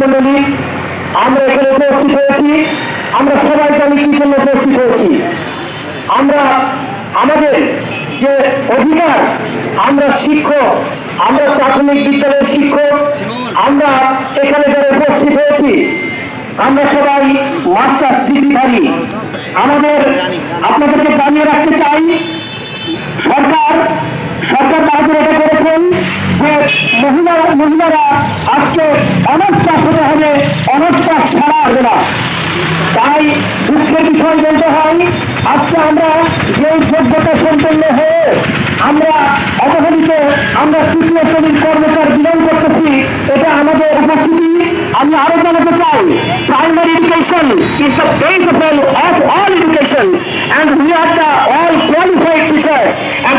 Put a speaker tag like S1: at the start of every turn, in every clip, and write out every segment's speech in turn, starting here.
S1: মন্ডলী, আমরা এখানে উপস্থিত হয়েছি। আমরা সবাই জানি কি জন্য উপস্থিত হয়েছি। আমরা আমাদের যে অধিকার, আমরা শিক্ষক, আমরা প্রাথমিক বিদ্যালয়ের শিক্ষক, আমরা এখানে যারা উপস্থিত হয়েছি আমরা সবাই মাস্টার ডিগ্রিধারী। আপনাদেরকে জানিয়ে রাখতে চাই, সরকার তাদের এটা করেছেন যে মহিলারা আজকে অনার্স পাস হতে হবে, অনার্স পাস ছাড়া আসবে না। তাই দুঃখের বিষয় বলতে হয়, আজকে আমরা যে যোগ্যতা সম্পন্ন হয়ে আমরা অবহেলিত, আমরা তৃতীয় শ্রেণীর কর্মচার বিলং করতেছি, এটা আমাদের উপস্থিতি। আমি আরো জানাতে চাই, primary education is the base of all educations and we are the all qualified teachers and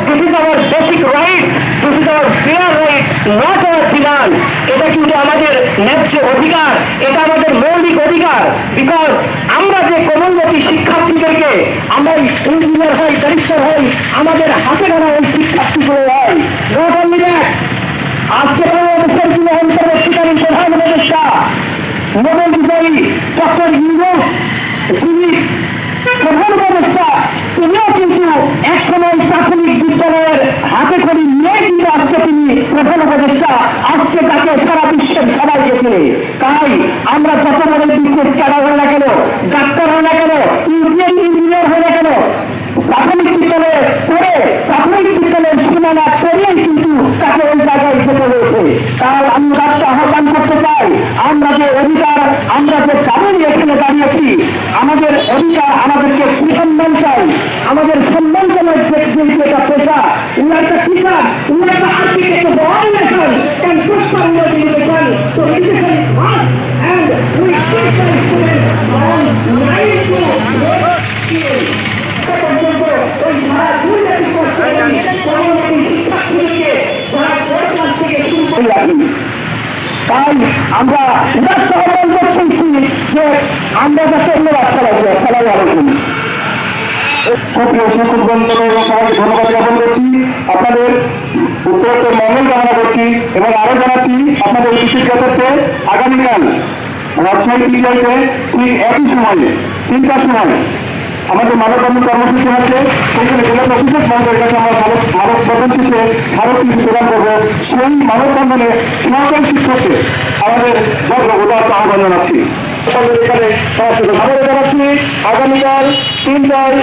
S1: this is our basic rights, this is our fair rights, not our demand. এটা কিন্তু আমাদের ন্যায্য অধিকার, এটা আমাদের মৌলিক অধিকার। বিকজ আমরা যে কোমলমতি শিক্ষার্থীদেরকে আমরা ইঞ্জিনিয়ার হই, ব্যারিস্টার হই, আমাদের হাতে ধরা ওই শিক্ষার্থীগুলো হয়। নট অনলি দ্যাট, আজকে বাংলাদেশের যিনি অন্তর্বর্তীকালীন প্রধান উপদেষ্টা নোবেল বিজয়ী ডক্টর ইউনূস, যিনি প্রধান উপদেষ্টা, তিনিও কিন্তু একসময় প্রাথমিক বিদ্যালয়ের হাতে খড়ি নিয়ে কিন্তু আজকে তিনি প্রধান উপদেষ্টা, আজকে তাকে সারা বিশ্বের সবাইকে চিনি। তাই আমরা যত বড় বিশেষ ক্যাডার হয় না কেন, ডাক্তার হয় না কেন, ইঞ্জিনিয়ার হয় না কেন, প্রাথমিক বিদ্যালয়ে পড়ে প্রাথমিক বিদ্যালয়ের সীমানা পেরিয়ে কিন্তু তাকে ওই জায়গায় যেতে হয়েছে। তাই আমি রাষ্ট্র আহ্বান করতে চাই, আমরা যে অধিকার, আমরা যে দাবি নিয়ে এখানে দাঁড়িয়েছি, আমাদের অধিকার আমাদেরকে সুসম্মান চাই, আমাদের সম্মানজনক যে একটা পেশা, একটা টিচার, একটা architect of all nation can prosper in education. So education is must and we teach the students from 9 to 12 পর্যন্ত ওই সারা দুনিয়াতে শিক্ষার্থীদেরকে যারা ক্লাস থেকে শুরু করে রাখি। তাই আমরা রাষ্ট্র আহ্বান করছি যে আমরা যাতে ধন্যবাদ সবাইকে। আসসালামু আলাইকুম। সক্রিয় শিক্ষক বন্ধন এবং সবাইকে ধন্যবাদ জ্ঞাপন করছি, আপনাদের উত্তরোত্তর মঙ্গল কামনা করছি এবং আরো জানাচ্ছি আপনাদের বিশেষ জ্ঞাপনকে আগামীকাল রাজশাহী পিটিআইতে ঠিক একই সময়ে 3টার সময় আমাদের মানববন্ধন কর্মসূচি আছে। সেখানে জেলা প্রশাসক মহোদয়ের কাছে আমরা মানববন্ধন শেষে স্মারকলিপি প্রদান করবো। সেই মানববন্ধনে সহকারী শিক্ষককে আমাদের উদারতা আহ্বান জানাচ্ছি। এখানে জানাচ্ছি আগামীকাল 3টায়